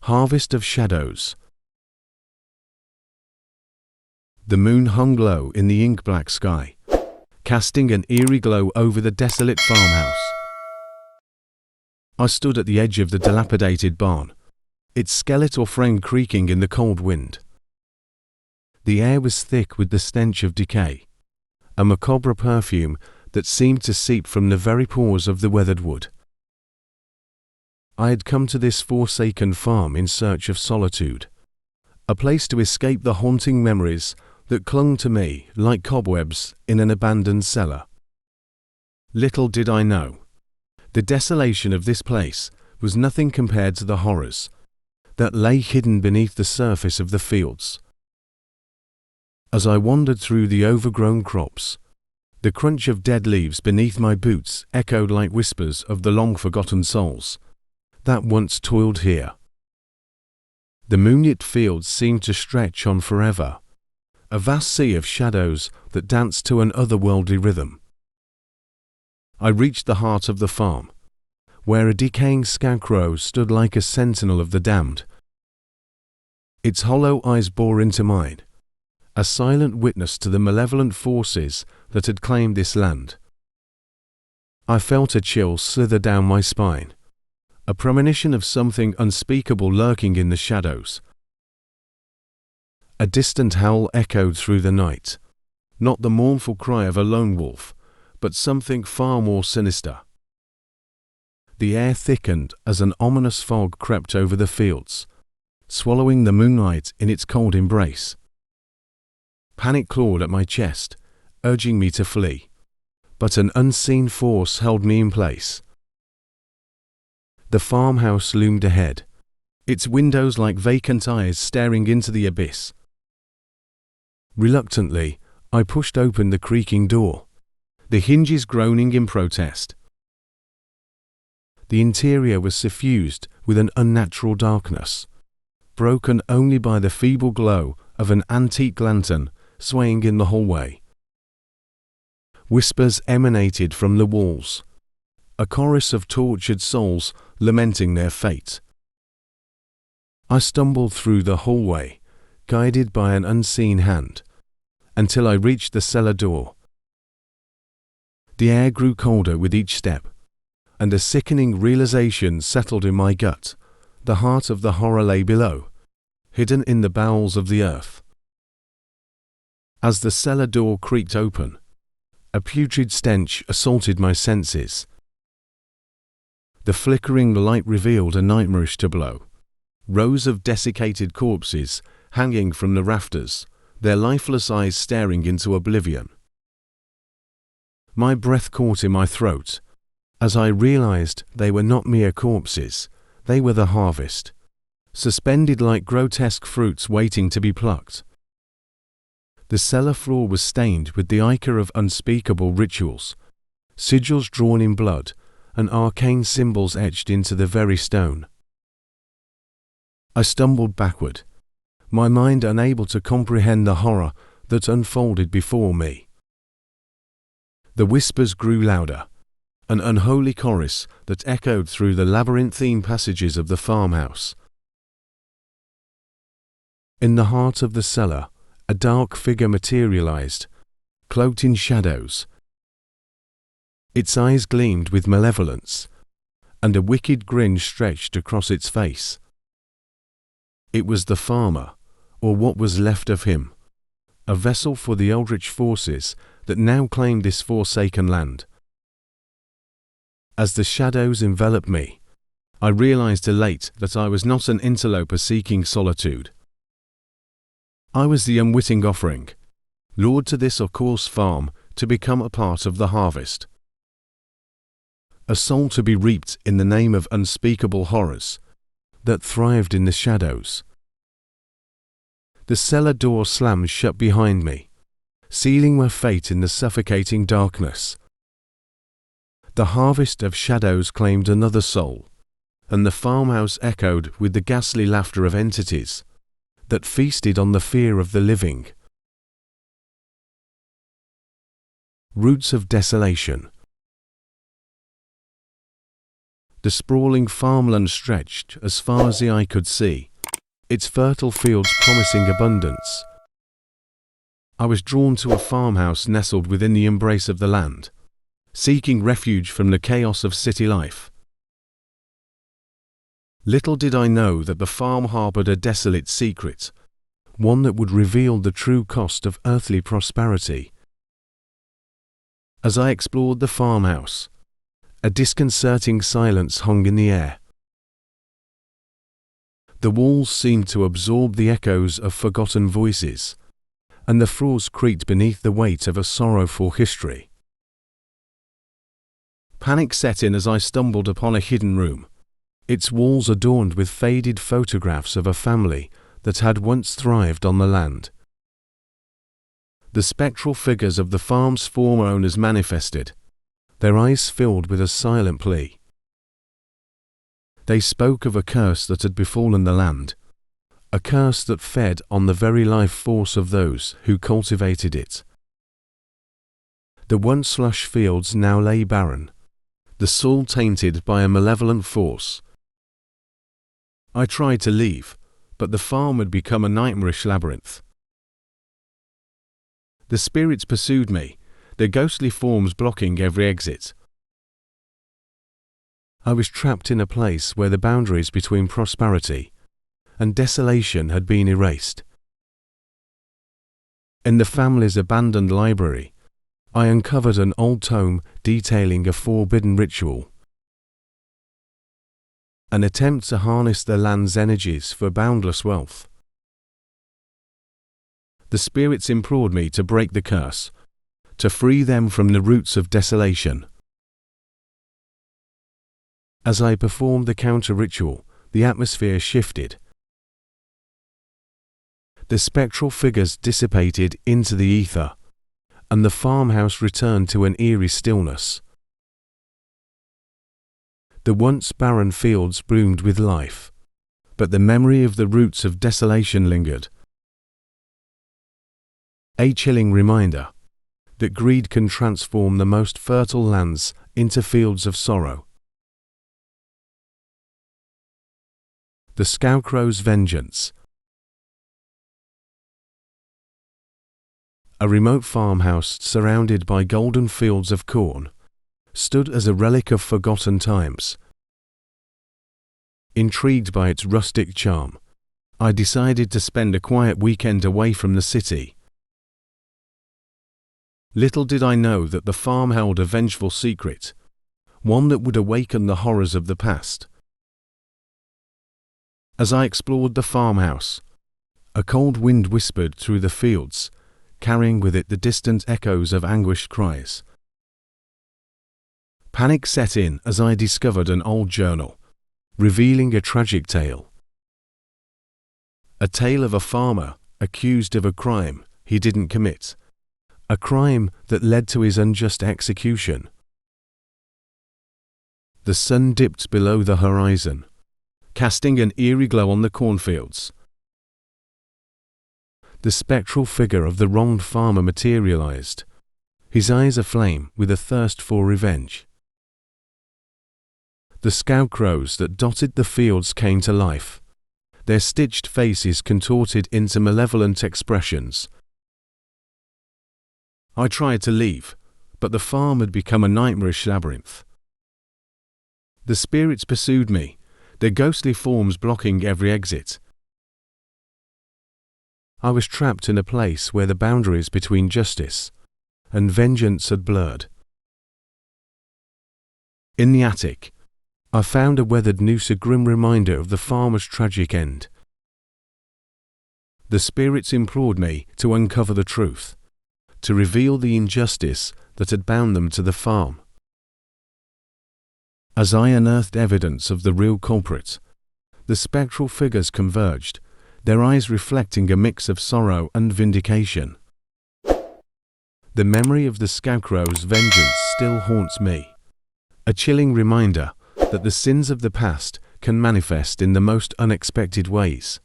Harvest of Shadows. The moon hung low in the ink-black sky, casting an eerie glow over the desolate farmhouse. I stood at the edge of the dilapidated barn, its skeletal frame creaking in the cold wind. The air was thick with the stench of decay, a macabre perfume that seemed to seep from the very pores of the weathered wood. I had come to this forsaken farm in search of solitude, a place to escape the haunting memories that clung to me like cobwebs in an abandoned cellar. Little did I know, the desolation of this place was nothing compared to the horrors that lay hidden beneath the surface of the fields. As I wandered through the overgrown crops, the crunch of dead leaves beneath my boots echoed like whispers of the long-forgotten souls that once toiled here. The moonlit fields seemed to stretch on forever, a vast sea of shadows that danced to an otherworldly rhythm. I reached the heart of the farm, where a decaying scarecrow stood like a sentinel of the damned. Its hollow eyes bore into mine, a silent witness to the malevolent forces that had claimed this land. I felt a chill slither down my spine, a premonition of something unspeakable lurking in the shadows. A distant howl echoed through the night, not the mournful cry of a lone wolf, but something far more sinister. The air thickened as an ominous fog crept over the fields, swallowing the moonlight in its cold embrace. Panic clawed at my chest, urging me to flee, but an unseen force held me in place. The farmhouse loomed ahead, its windows like vacant eyes staring into the abyss. Reluctantly, I pushed open the creaking door, the hinges groaning in protest. The interior was suffused with an unnatural darkness, broken only by the feeble glow of an antique lantern swaying in the hallway. Whispers emanated from the walls, a chorus of tortured souls lamenting their fate. I stumbled through the hallway, guided by an unseen hand, until I reached the cellar door. The air grew colder with each step, and a sickening realization settled in my gut. The heart of the horror lay below, hidden in the bowels of the earth. As the cellar door creaked open, a putrid stench assaulted my senses. The flickering light revealed a nightmarish tableau. Rows of desiccated corpses hanging from the rafters, their lifeless eyes staring into oblivion. My breath caught in my throat as I realized they were not mere corpses, they were the harvest, suspended like grotesque fruits waiting to be plucked. The cellar floor was stained with the ichor of unspeakable rituals, sigils drawn in blood, and arcane symbols etched into the very stone. I stumbled backward, my mind unable to comprehend the horror that unfolded before me. The whispers grew louder, an unholy chorus that echoed through the labyrinthine passages of the farmhouse. In the heart of the cellar, a dark figure materialized, cloaked in shadows. Its eyes gleamed with malevolence, and a wicked grin stretched across its face. It was the farmer, or what was left of him, a vessel for the eldritch forces that now claimed this forsaken land. As the shadows enveloped me, I realized elate that I was not an interloper seeking solitude. I was the unwitting offering, lured to this accursed farm to become a part of the harvest. A soul to be reaped in the name of unspeakable horrors that thrived in the shadows. The cellar door slammed shut behind me, sealing my fate in the suffocating darkness. The harvest of shadows claimed another soul, and the farmhouse echoed with the ghastly laughter of entities that feasted on the fear of the living. Roots of desolation. The sprawling farmland stretched as far as the eye could see, its fertile fields promising abundance. I was drawn to a farmhouse nestled within the embrace of the land, seeking refuge from the chaos of city life. Little did I know that the farm harbored a desolate secret, one that would reveal the true cost of earthly prosperity. As I explored the farmhouse, a disconcerting silence hung in the air. The walls seemed to absorb the echoes of forgotten voices, and the floors creaked beneath the weight of a sorrowful history. Panic set in as I stumbled upon a hidden room, its walls adorned with faded photographs of a family that had once thrived on the land. The spectral figures of the farm's former owners manifested, their eyes filled with a silent plea. They spoke of a curse that had befallen the land, a curse that fed on the very life force of those who cultivated it. The once lush fields now lay barren, the soil tainted by a malevolent force. I tried to leave, but the farm had become a nightmarish labyrinth. The spirits pursued me, their ghostly forms blocking every exit. I was trapped in a place where the boundaries between prosperity and desolation had been erased. In the family's abandoned library, I uncovered an old tome detailing a forbidden ritual, an attempt to harness the land's energies for boundless wealth. The spirits implored me to break the curse, to free them from the roots of desolation. As I performed the counter-ritual, the atmosphere shifted. The spectral figures dissipated into the ether, and the farmhouse returned to an eerie stillness. The once barren fields bloomed with life, but the memory of the roots of desolation lingered. A chilling reminder that greed can transform the most fertile lands into fields of sorrow. The scarecrow's vengeance. A remote farmhouse surrounded by golden fields of corn stood as a relic of forgotten times. Intrigued by its rustic charm, I decided to spend a quiet weekend away from the city. Little did I know that the farm held a vengeful secret, one that would awaken the horrors of the past. As I explored the farmhouse, a cold wind whispered through the fields, carrying with it the distant echoes of anguished cries. Panic set in as I discovered an old journal, revealing a tragic tale. A tale of a farmer accused of a crime he didn't commit, a crime that led to his unjust execution. The sun dipped below the horizon, casting an eerie glow on the cornfields. The spectral figure of the wronged farmer materialized, his eyes aflame with a thirst for revenge. The scarecrows that dotted the fields came to life, their stitched faces contorted into malevolent expressions. I tried to leave, but the farm had become a nightmarish labyrinth. The spirits pursued me, their ghostly forms blocking every exit. I was trapped in a place where the boundaries between justice and vengeance had blurred. In the attic, I found a weathered noose, a grim reminder of the farmer's tragic end. The spirits implored me to uncover the truth, to reveal the injustice that had bound them to the farm. As I unearthed evidence of the real culprit, the spectral figures converged, their eyes reflecting a mix of sorrow and vindication. The memory of the scarecrow's vengeance still haunts me, a chilling reminder that the sins of the past can manifest in the most unexpected ways.